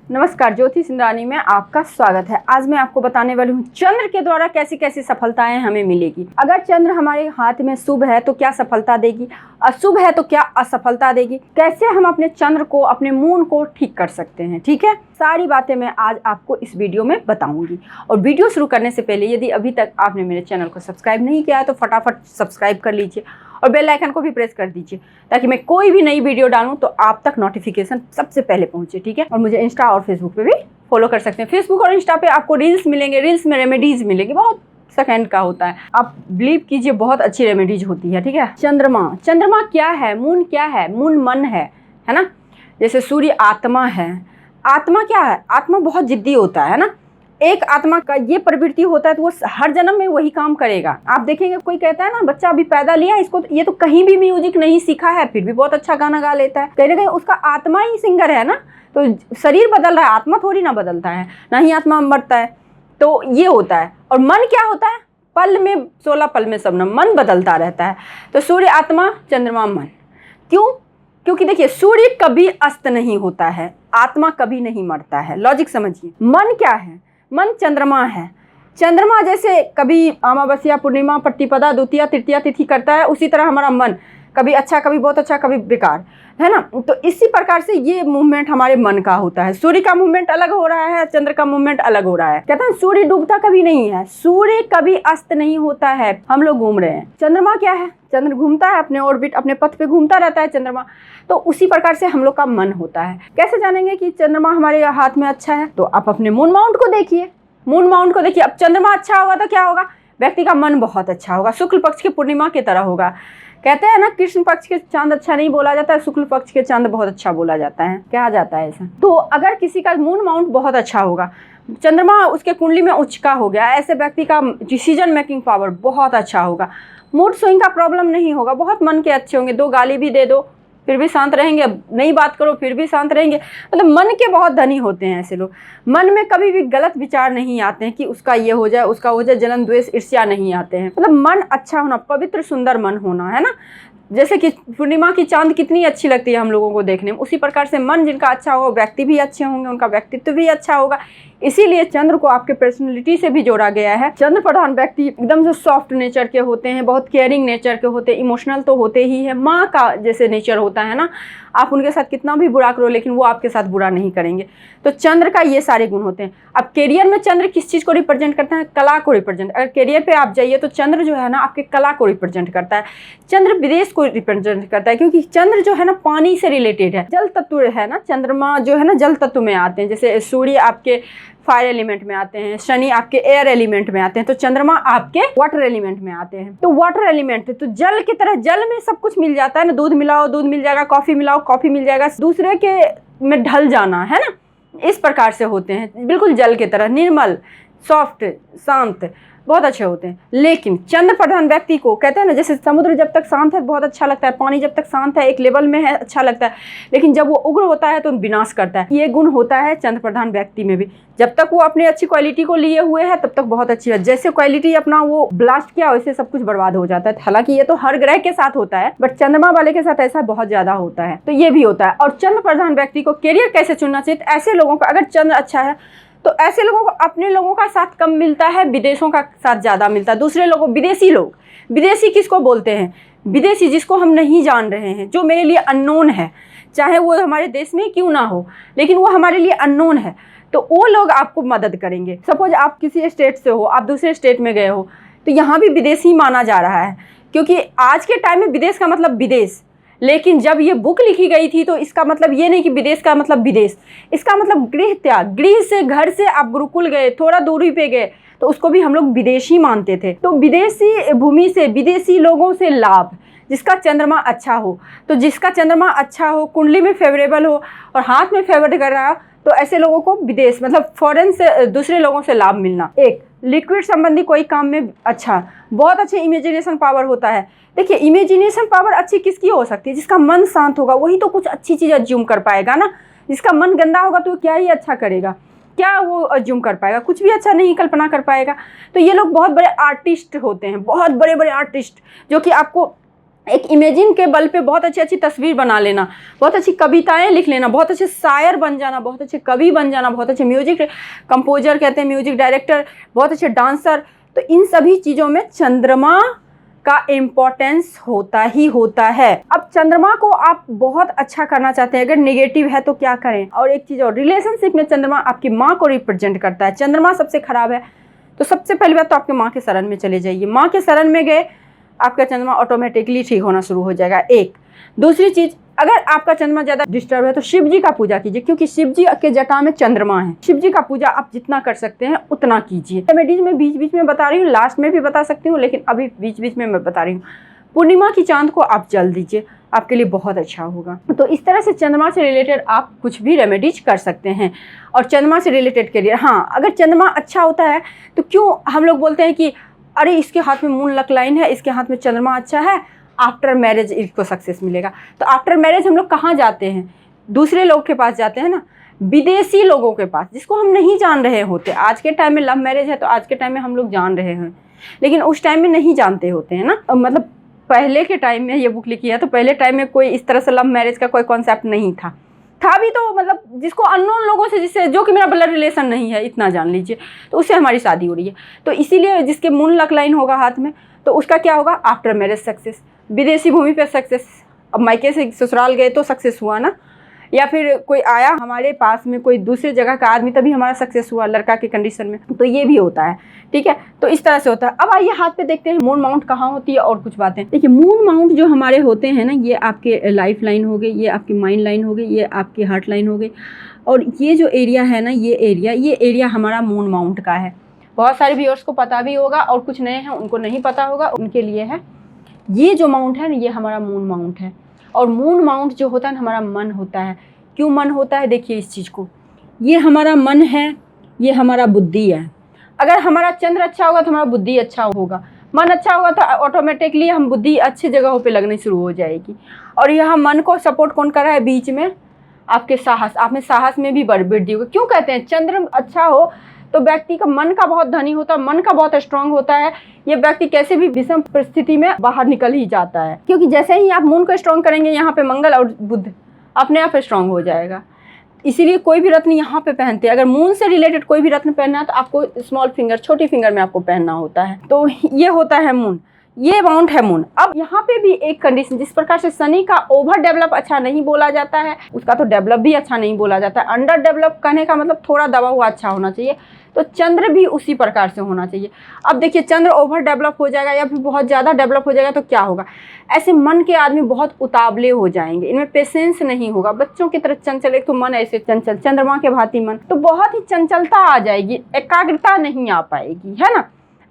नमस्कार, ज्योति सिंधरानी में आपका स्वागत है। आज मैं आपको बताने वाली हूँ चंद्र के द्वारा कैसी कैसी सफलताएं हमें मिलेगी। अगर चंद्र हमारे हाथ में शुभ है तो क्या सफलता देगी, अशुभ है तो क्या असफलता देगी, कैसे हम अपने चंद्र को, अपने मून को ठीक कर सकते हैं। ठीक है, सारी बातें मैं आज आपको इस वीडियो में बताऊंगी। और वीडियो शुरू करने से पहले यदि अभी तक आपने मेरे चैनल को सब्सक्राइब नहीं किया है तो फटाफट सब्सक्राइब कर लीजिए और बेल आइकन को भी प्रेस कर दीजिए ताकि मैं कोई भी नई वीडियो डालूं तो आप तक नोटिफिकेशन सबसे पहले पहुंचे। ठीक है, और मुझे इंस्टा और फेसबुक पे भी फॉलो कर सकते हैं। फेसबुक और इंस्टा पे आपको रील्स मिलेंगे, रील्स में रेमेडीज मिलेगी, बहुत सेकंड का होता है, आप बिलीव कीजिए बहुत अच्छी रेमेडीज होती है। ठीक है, चंद्रमा क्या है, मून क्या है, मून मन है ना। जैसे सूर्य आत्मा है। आत्मा क्या है, आत्मा बहुत जिद्दी होता है ना। एक आत्मा का ये प्रवृत्ति होता है तो वो हर जन्म में वही काम करेगा। आप देखेंगे कोई कहता है ना, बच्चा अभी पैदा लिया, इसको ये तो कहीं भी म्यूजिक नहीं सीखा है फिर भी बहुत अच्छा गाना गा लेता है। कहीं ना कहीं उसका आत्मा ही सिंगर है ना। तो शरीर बदल रहा है, आत्मा थोड़ी ना बदलता है, ना ही आत्मा मरता है। तो ये होता है। और मन क्या होता है, पल में 16 पल में शबनम, मन बदलता रहता है। तो सूर्य आत्मा, चंद्रमा मन। क्यों? क्योंकि देखिए सूर्य कभी अस्त नहीं होता है, आत्मा कभी नहीं मरता है। लॉजिक समझिए। मन क्या है, मन चंद्रमा है। चंद्रमा जैसे कभी अमावस्या, पूर्णिमा, प्रतिपदा, द्वितीया, तृतीया तिथि करता है, उसी तरह हमारा मन कभी अच्छा, कभी बहुत अच्छा, कभी बेकार, है ना। तो इसी प्रकार से ये मूवमेंट हमारे मन का होता है। सूर्य का मूवमेंट अलग हो रहा है, चंद्र का मूवमेंट अलग हो रहा है। कहते हैं सूर्य डूबता कभी नहीं है, सूर्य कभी अस्त नहीं होता है, हम लोग घूम रहे हैं। चंद्रमा क्या है, चंद्र घूमता है अपने ऑर्बिट, अपने पथ पे घूमता रहता है चंद्रमा। तो उसी प्रकार से हम लोग का मन होता है। कैसे जानेंगे कि चंद्रमा हमारे हाथ में अच्छा है? तो आप अपने मून माउंट को देखिए, मून माउंट को देखिए। अब चंद्रमा अच्छा होगा तो क्या होगा, व्यक्ति का मन बहुत अच्छा होगा, शुक्ल पक्ष की पूर्णिमा की तरह होगा। कहते हैं ना, कृष्ण पक्ष के चांद अच्छा नहीं बोला जाता है, शुक्ल पक्ष के चांद बहुत अच्छा बोला जाता है, क्या जाता है ऐसा। तो अगर किसी का मून माउंट बहुत अच्छा होगा, चंद्रमा उसके कुंडली में उच्च का हो गया, ऐसे व्यक्ति का डिसीजन मेकिंग पावर बहुत अच्छा होगा, मूड स्विंग का प्रॉब्लम नहीं होगा, बहुत मन के अच्छे होंगे, दो गाली भी दे दो फिर भी शांत रहेंगे, नई बात करो फिर भी शांत रहेंगे। मतलब मन के बहुत धनी होते हैं ऐसे लोग। मन में कभी भी गलत विचार नहीं आते हैं कि उसका ये हो जाए, उसका हो जाए, जलन द्वेष ईर्ष्या नहीं आते हैं। मतलब मन अच्छा होना, पवित्र सुंदर मन होना, है ना। जैसे कि पूर्णिमा की चांद कितनी अच्छी लगती है हम लोगों को देखने में, उसी प्रकार से मन जिनका अच्छा होगा व्यक्ति भी अच्छे होंगे, उनका व्यक्तित्व भी अच्छा होगा। इसीलिए चंद्र को आपके पर्सनैलिटी से भी जोड़ा गया है। चंद्र प्रधान व्यक्ति एकदम से सॉफ्ट नेचर के होते हैं, बहुत केयरिंग नेचर के होते हैं, इमोशनल तो होते ही है, माँ का जैसे नेचर होता है ना। आप उनके साथ कितना भी बुरा करो लेकिन वो आपके साथ बुरा नहीं करेंगे। तो चंद्र का ये सारे गुण होते हैं। अब कैरियर में चंद्र किस चीज़ को रिप्रेजेंट करता है, कला को रिप्रेजेंट। अगर कैरियर पे आप जाइए तो चंद्र जो है ना आपके कला को रिप्रेजेंट करता है। चंद्र विदेश को रिप्रेजेंट करता है, क्योंकि चंद्र जो है ना पानी से रिलेटेड है, जल तत्व है ना। चंद्रमा जो है ना जल तत्व में आते हैं, जैसे सूर्य आपके फायर एलिमेंट में आते हैं, शनि आपके एयर एलिमेंट में आते हैं, तो चंद्रमा आपके वाटर एलिमेंट में आते हैं। तो वाटर एलिमेंट तो जल की तरह, जल में सब कुछ मिल जाता है ना, दूध मिलाओ दूध मिल जाएगा, कॉफी मिलाओ कॉफी मिल जाएगा, दूसरे के में ढल जाना, है ना। इस प्रकार से होते हैं, बिल्कुल जल की तरह, निर्मल, सॉफ्ट, शांत, बहुत अच्छे होते हैं। लेकिन चंद्र प्रधान व्यक्ति को कहते हैं ना, जैसे समुद्र जब तक शांत है बहुत अच्छा लगता है, पानी जब तक शांत है एक लेवल में है अच्छा लगता है, लेकिन जब वो उग्र होता है तो विनाश करता है। ये गुण होता है चंद्र प्रधान व्यक्ति में भी। जब तक वो अपनी अच्छी क्वालिटी को लिए हुए है तब तक बहुत अच्छी है, जैसे क्वालिटी अपना वो ब्लास्ट किया वैसे सब कुछ बर्बाद हो जाता है। हालांकि ये तो हर ग्रह के साथ होता है, बट चंद्रमा वाले के साथ ऐसा बहुत ज्यादा होता है। तो ये भी होता है। और चंद्र प्रधान व्यक्ति को कैरियर कैसे चुनना चाहिए, ऐसे लोगों का अगर चंद्र अच्छा है तो ऐसे लोगों को अपने लोगों का साथ कम मिलता है, विदेशों का साथ ज़्यादा मिलता है। दूसरे लोगों, विदेशी लोग, विदेशी किसको बोलते हैं, विदेशी जिसको हम नहीं जान रहे हैं, जो मेरे लिए अननोन है, चाहे वो हमारे देश में क्यों ना हो लेकिन वो हमारे लिए अननोन है, तो वो लोग आपको मदद करेंगे। सपोज आप किसी स्टेट से हो, आप दूसरे स्टेट में गए हो, तो यहाँ भी विदेशी माना जा रहा है, क्योंकि आज के टाइम में विदेश का मतलब विदेश। लेकिन जब ये बुक लिखी गई थी तो इसका मतलब ये नहीं कि विदेश का मतलब विदेश, इसका मतलब गृह त्याग। गृह से, घर से आप गुरुकुल गए, थोड़ा दूरी पे गए, तो उसको भी हम लोग विदेशी मानते थे। तो विदेशी भूमि से, विदेशी लोगों से लाभ, जिसका चंद्रमा अच्छा हो, तो जिसका चंद्रमा अच्छा हो, कुंडली में फेवरेबल हो और हाथ में फेवर कर रहा, तो ऐसे लोगों को विदेश मतलब फॉरेन से, दूसरे लोगों से लाभ मिलना। एक लिक्विड संबंधी कोई काम में अच्छा, बहुत अच्छे इमेजिनेशन पावर होता है। देखिए इमेजिनेशन पावर अच्छी किसकी हो सकती है, जिसका मन शांत होगा वही तो कुछ अच्छी चीज़ अज्यूम कर पाएगा ना। जिसका मन गंदा होगा तो क्या ही अच्छा करेगा, क्या वो अज्यूम कर पाएगा, कुछ भी अच्छा नहीं कल्पना कर पाएगा। तो ये लोग बहुत बड़े आर्टिस्ट होते हैं, बहुत बड़े बड़े आर्टिस्ट, जो कि आपको एक इमेजिन के बल पे बहुत अच्छी अच्छी तस्वीर बना लेना, बहुत अच्छी कविताएं लिख लेना, बहुत अच्छे शायर बन जाना, बहुत अच्छे कवि बन जाना, बहुत अच्छे म्यूजिक कंपोजर कहते हैं, म्यूजिक डायरेक्टर, बहुत अच्छे डांसर। तो इन सभी चीज़ों में चंद्रमा का इम्पोर्टेंस होता ही होता है। अब चंद्रमा को आप बहुत अच्छा करना चाहते हैं, अगर नेगेटिव है तो क्या करें। और एक चीज़ और, रिलेशनशिप में चंद्रमा आपकी माँ को रिप्रेजेंट करता है। चंद्रमा सबसे खराब है तो सबसे पहली बात तो आपके माँ के शरण में चले जाइए। माँ के शरण में गए, आपका चंद्रमा ऑटोमेटिकली ठीक होना शुरू हो जाएगा। एक दूसरी चीज़, अगर आपका चंद्रमा ज़्यादा डिस्टर्ब है तो शिव जी का पूजा कीजिए, क्योंकि शिव जी के जटा में चंद्रमा है। शिव जी का पूजा आप जितना कर सकते हैं उतना कीजिए। रेमेडीज में बीच बीच में बता रही हूँ, लास्ट में भी बता सकती हूँ, लेकिन अभी बीच बीच में मैं बता रही हूँ। पूर्णिमा की चांद को आप जल दीजिए, आपके लिए बहुत अच्छा होगा। तो इस तरह से चंद्रमा से रिलेटेड आप कुछ भी रेमेडीज कर सकते हैं। और चंद्रमा से रिलेटेड करिए। हाँ, अगर चंद्रमा अच्छा होता है तो क्यों हम लोग बोलते हैं कि अरे इसके हाथ में मून लक लाइन है, इसके हाथ में चंद्रमा अच्छा है, आफ्टर मैरिज इसको सक्सेस मिलेगा। तो आफ्टर मैरिज हम लोग कहाँ जाते हैं? दूसरे लोग के पास जाते हैं ना, विदेशी लोगों के पास, जिसको हम नहीं जान रहे होते। आज के टाइम में लव मैरिज है तो आज के टाइम में हम लोग जान रहे हैं, लेकिन उस टाइम में नहीं जानते होते हैं ना। मतलब पहले के टाइम में ये बुक लिखी है तो पहले टाइम में कोई इस तरह से लव मैरिज का कोई कॉन्सेप्ट नहीं था भी तो मतलब जिसको अननोन लोगों से, जिससे जो कि मेरा ब्लड रिलेशन नहीं है, इतना जान लीजिए, तो उससे हमारी शादी हो रही है। तो इसीलिए जिसके मून लक लाइन होगा हाथ में तो उसका क्या होगा? After marriage success. विदेशी भूमि पे सक्सेस। अब मायके से ससुराल गए तो सक्सेस हुआ ना, या फिर कोई आया हमारे पास में कोई दूसरी जगह का आदमी, तभी हमारा सक्सेस हुआ लड़का के कंडीशन में। तो ये भी होता है, ठीक है। तो इस तरह से होता है। अब आइए हाथ पे देखते हैं मून माउंट कहाँ होती है और कुछ बातें। देखिए, मून माउंट जो हमारे होते हैं ना, ये आपके लाइफ लाइन हो गई, ये आपकी माइंड लाइन हो गई, ये आपकी हार्ट लाइन हो गई, और ये जो एरिया है ना, ये एरिया हमारा मून माउंट का है। बहुत सारे व्यूअर्स को पता भी होगा और कुछ नए हैं उनको नहीं पता होगा, उनके लिए है। ये जो माउंट है ना, ये हमारा मून माउंट है। और मून माउंट जो होता है ना, हमारा मन होता है। क्यों मन होता है? देखिए इस चीज़ को, ये हमारा मन है, ये हमारा बुद्धि है। अगर हमारा चंद्र अच्छा होगा तो हमारा बुद्धि अच्छा होगा, मन अच्छा होगा तो ऑटोमेटिकली हम बुद्धि अच्छी जगहों पे लगनी शुरू हो जाएगी। और यहाँ मन को सपोर्ट कौन कर रहा है? बीच में आपके साहस। आप में साहस में भी वृद्धि होगी। क्यों कहते हैं चंद्र अच्छा हो तो व्यक्ति का मन का बहुत धनी होता है, मन का बहुत स्ट्रांग होता है। ये व्यक्ति कैसे भी विषम परिस्थिति में बाहर निकल ही जाता है, क्योंकि जैसे ही आप मून को स्ट्रांग करेंगे, यहाँ पे मंगल और बुध अपने आप स्ट्रांग हो जाएगा। इसीलिए कोई भी रत्न यहाँ पे पहनते हैं। अगर मून से रिलेटेड कोई भी रत्न पहनना है तो आपको स्मॉल फिंगर, छोटी फिंगर में आपको पहनना होता है। तो ये होता है मून, ये माउंट है मून। अब यहाँ पे भी एक कंडीशन, जिस प्रकार से शनि का ओवर डेवलप अच्छा नहीं बोला जाता है, उसका तो डेवलप भी अच्छा नहीं बोला जाता है। अंडर डेवलप कहने का मतलब थोड़ा दबा हुआ अच्छा होना चाहिए, तो चंद्र भी उसी प्रकार से होना चाहिए। अब देखिए, चंद्र ओवर डेवलप हो जाएगा या फिर बहुत ज़्यादा डेवलप हो जाएगा तो क्या होगा? ऐसे मन के आदमी बहुत उतावले हो जाएंगे, इनमें पेशेंस नहीं होगा, बच्चों की तरह चंचल। एक तो मन ऐसे चंचल, चंद्रमा के भांति मन, तो बहुत ही चंचलता आ जाएगी, एकाग्रता नहीं आ पाएगी, है ना।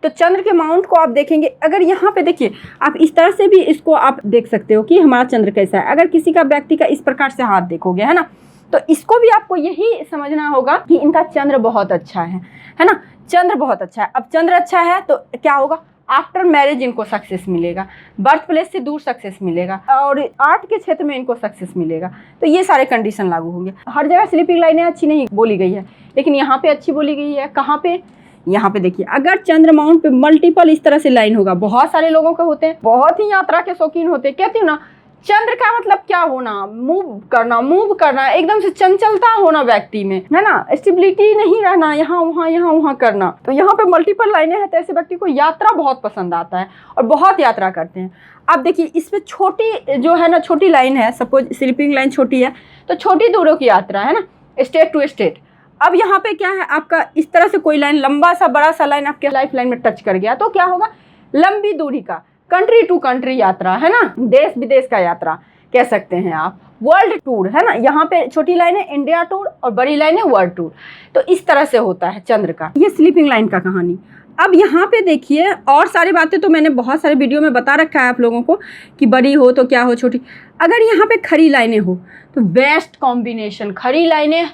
तो चंद्र के माउंट को आप देखेंगे, अगर यहाँ पे देखिए, आप इस तरह से भी इसको आप देख सकते हो कि हमारा चंद्र कैसा है। अगर किसी का व्यक्ति का इस प्रकार से हाथ देखोगे, है ना, तो इसको भी आपको यही समझना होगा कि इनका चंद्र बहुत अच्छा है ना। चंद्र बहुत अच्छा है। अब चंद्र अच्छा है तो क्या होगा? आफ्टर मैरिज इनको सक्सेस मिलेगा, बर्थ प्लेस से दूर सक्सेस मिलेगा, और आर्ट के क्षेत्र में इनको सक्सेस मिलेगा। तो ये सारे कंडीशन लागू होंगे। हर जगह स्लीपिंग लाइनें अच्छी नहीं बोली गई है, लेकिन यहाँ पे अच्छी बोली गई है। कहाँ पे? यहाँ पे देखिए, अगर चंद्र माउंट पे मल्टीपल इस तरह से लाइन होगा, बहुत सारे लोगों के होते हैं, बहुत ही यात्रा के शौकीन होते हैं। कहती हूँ ना, चंद्र का मतलब क्या होना? मूव करना, एकदम से चंचलता होना व्यक्ति में, है ना। स्टेबिलिटी नहीं रहना, यहाँ वहाँ करना। तो यहाँ पे मल्टीपल लाइनें हैं तो ऐसे व्यक्ति को यात्रा बहुत पसंद आता है और बहुत यात्रा करते हैं। अब देखिए, इसमें छोटी जो है ना, छोटी लाइन है, सपोज स्लीपिंग लाइन छोटी है तो छोटी दूरों की यात्रा है ना, स्टेट टू स्टेट। अब यहाँ पे क्या है, आपका इस तरह से कोई लाइन, लंबा सा बड़ा सा लाइन आपके लाइफ लाइन में टच कर गया तो क्या होगा? लंबी दूरी का, कंट्री टू कंट्री यात्रा, है ना, देश विदेश का यात्रा कह सकते हैं आप, वर्ल्ड टूर, है ना। यहाँ पे छोटी लाइन है इंडिया टूर और बड़ी लाइन है वर्ल्ड टूर। तो इस तरह से होता है चंद्र का। ये स्लीपिंग लाइन का कहानी। अब यहाँ पे देखिए, और सारी बातें तो मैंने बहुत सारे वीडियो में बता रखा है आप लोगों को कि बड़ी हो तो क्या हो, छोटी। अगर यहाँ पे खड़ी लाइनें हो तो बेस्ट कॉम्बिनेशन। खड़ी लाइनें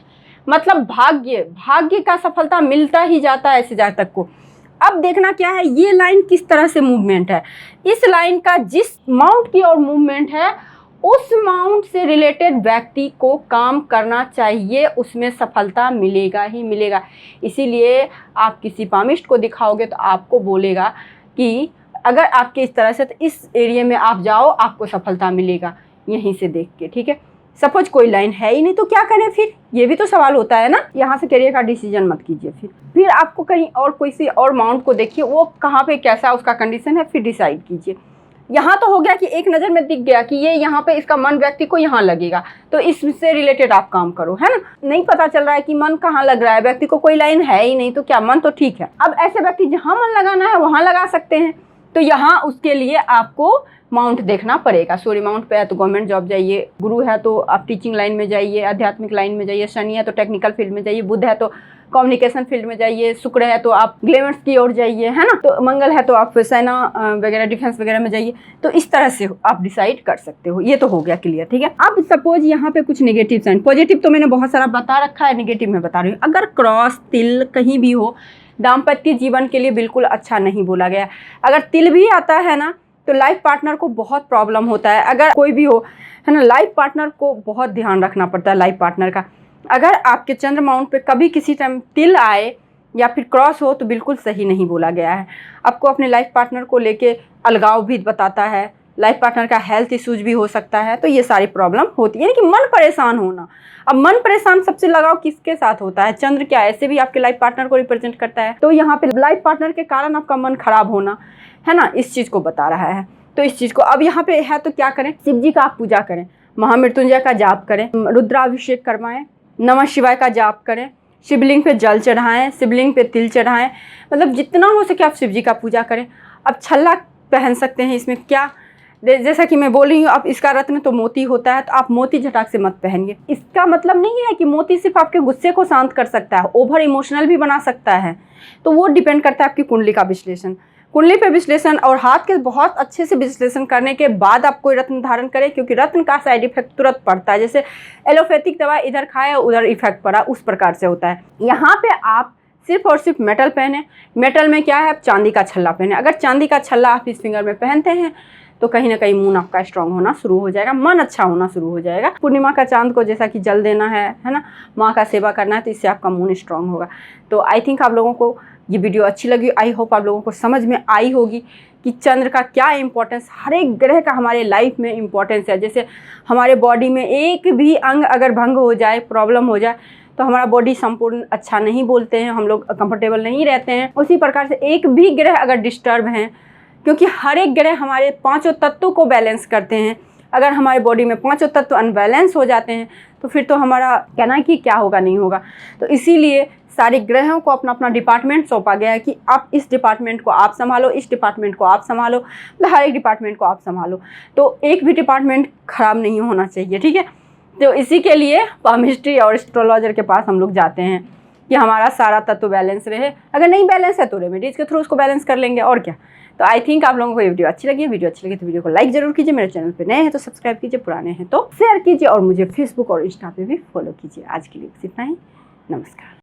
मतलब भाग्य का सफलता मिलता ही जाता है ऐसे जातक को। अब देखना क्या है, ये लाइन किस तरह से मूवमेंट है। इस लाइन का जिस माउंट की ओर मूवमेंट है, उस माउंट से रिलेटेड व्यक्ति को काम करना चाहिए, उसमें सफलता मिलेगा ही मिलेगा। इसीलिए आप किसी पामिस्ट को दिखाओगे तो आपको बोलेगा कि अगर आपके इस तरह से, तो इस एरिया में आप जाओ, आपको सफलता मिलेगा यहीं से देख के, ठीक है। सपोज कोई लाइन है ही नहीं तो क्या करें फिर, ये भी तो सवाल होता है ना। यहाँ से करियर का डिसीजन मत कीजिए, फिर आपको कहीं और कोई सी और माउंट को देखिए, वो कहाँ पे कैसा उसका कंडीशन है, फिर डिसाइड कीजिए। यहाँ तो हो गया कि एक नज़र में दिख गया कि ये यहाँ पे इसका मन व्यक्ति को यहाँ लगेगा, तो इससे रिलेटेड आप काम करो, है ना। नहीं पता चल रहा है कि मन कहाँ लग रहा है, व्यक्ति को कोई लाइन है ही नहीं, तो क्या मन तो ठीक है। अब ऐसे व्यक्ति जहाँ मन लगाना है वहाँ लगा सकते हैं, तो यहाँ उसके लिए आपको माउंट देखना पड़ेगा। सूर्य माउंट पे है तो गवर्नमेंट जॉब जाइए, गुरु है तो आप टीचिंग लाइन में जाइए, आध्यात्मिक लाइन में जाइए, शनि है तो टेक्निकल फील्ड में जाइए, बुध है तो कम्युनिकेशन फील्ड में जाइए, शुक्र है तो आप ग्लैमर्स की ओर जाइए, है ना, तो मंगल है तो आप सेना वगैरह डिफेंस वगैरह में जाइए। तो इस तरह से आप डिसाइड कर सकते हो। ये तो हो गया क्लियर, ठीक है। अब सपोज यहाँ पे कुछ नेगेटिव साइन, पॉजिटिव तो मैंने बहुत सारा बता रखा है, नेगेटिव में बता रही हूँ। अगर क्रॉस तिल कहीं भी हो, दाम्पत्य जीवन के लिए बिल्कुल अच्छा नहीं बोला गया। अगर तिल भी आता है ना तो लाइफ पार्टनर को बहुत प्रॉब्लम होता है। अगर कोई भी हो, है ना, लाइफ पार्टनर को बहुत ध्यान रखना पड़ता है लाइफ पार्टनर का। अगर आपके चंद्र माउंट पे कभी किसी टाइम तिल आए या फिर क्रॉस हो तो बिल्कुल सही नहीं बोला गया है। आपको अपने लाइफ पार्टनर को लेके अलगाव भी बताता है, लाइफ पार्टनर का हेल्थ इश्यूज भी हो सकता है, तो ये सारी प्रॉब्लम होती है, यानी कि मन परेशान होना। अब मन परेशान सबसे लगाव किसके साथ होता है, चंद्र क्या ऐसे भी आपके लाइफ पार्टनर को रिप्रेजेंट करता है, तो यहाँ पे लाइफ पार्टनर के कारण आपका मन खराब होना, है ना, इस चीज़ को बता रहा है। तो इस चीज़ को अब यहाँ पे है तो क्या करें, शिव जी का आप पूजा करें, महामृत्युंजय का जाप करें, रुद्राभिषेक करवाएं, नमः शिवाय का जाप करें, शिवलिंग पे जल चढ़ाएं, शिवलिंग पे तिल चढ़ाएं, मतलब जितना हो सके आप शिव जी का पूजा करें। अब छल्ला पहन सकते हैं, इसमें क्या, जैसा कि मैं बोल रही हूँ, अब इसका रत्न तो मोती होता है, तो आप मोती झटाक से मत पहनिए। इसका मतलब नहीं है कि मोती सिर्फ आपके गुस्से को शांत कर सकता है, ओवर इमोशनल भी बना सकता है, तो वो डिपेंड करता है आपकी कुंडली का विश्लेषण। कुंडली पे विश्लेषण और हाथ के बहुत अच्छे से विश्लेषण करने के बाद आप कोई रत्न धारण करें, क्योंकि रत्न का साइड इफेक्ट तुरंत पड़ता है। जैसे एलोपैथिक दवा इधर खाए उधर इफेक्ट पड़ा, उस प्रकार से होता है। यहाँ पे आप सिर्फ और सिर्फ मेटल पहने। मेटल में क्या है, आप चांदी का छल्ला पहने। अगर चांदी का छल्ला आप इस फिंगर में पहनते हैं तो कहीं ना कहीं मून आपका स्ट्रांग होना शुरू हो जाएगा, मन अच्छा होना शुरू हो जाएगा। पूर्णिमा का चांद को जैसा कि जल देना है ना, माँ का सेवा करना है, तो इससे आपका मून स्ट्रांग होगा। तो आई थिंक आप लोगों को ये वीडियो अच्छी लगी। आई होप आप लोगों को समझ में आई होगी कि चंद्र का क्या इंपॉर्टेंस, हर एक ग्रह का हमारे लाइफ में इंपॉर्टेंस है। जैसे हमारे बॉडी में एक भी अंग अगर भंग हो जाए, प्रॉब्लम हो जाए, तो हमारा बॉडी संपूर्ण अच्छा नहीं बोलते हैं, हम लोग कंफर्टेबल नहीं रहते हैं। उसी प्रकार से एक भी ग्रह अगर डिस्टर्ब हैं, क्योंकि हर एक ग्रह हमारे पांचों तत्वों को बैलेंस करते हैं। अगर हमारे बॉडी में पांचों तत्व अनबैलेंस हो जाते हैं तो फिर तो हमारा कहना है कि क्या होगा, नहीं होगा। तो इसीलिए सारे ग्रहों को अपना अपना डिपार्टमेंट सौंपा गया है कि आप इस डिपार्टमेंट को आप संभालो, इस डिपार्टमेंट को आप संभालो, मतलब हर एक डिपार्टमेंट को आप संभालो। तो एक भी डिपार्टमेंट खराब नहीं होना चाहिए, ठीक है। तो इसी के लिए पामिस्ट्री और एस्ट्रोलॉजर के पास हम लोग जाते हैं कि हमारा सारा तत्व बैलेंस रहे। अगर नहीं बैलेंस है तो रेमेडीज के थ्रू उसको बैलेंस कर लेंगे, और क्या। तो आई थिंक आप लोगों को ये वीडियो अच्छी लगी तो वीडियो को लाइक जरूर कीजिए। मेरे चैनल पे नए हैं तो सब्सक्राइब कीजिए, पुराने हैं तो शेयर कीजिए, और मुझे फेसबुक और इंस्टा पे भी फॉलो कीजिए। आज के लिए बस इतना ही, नमस्कार।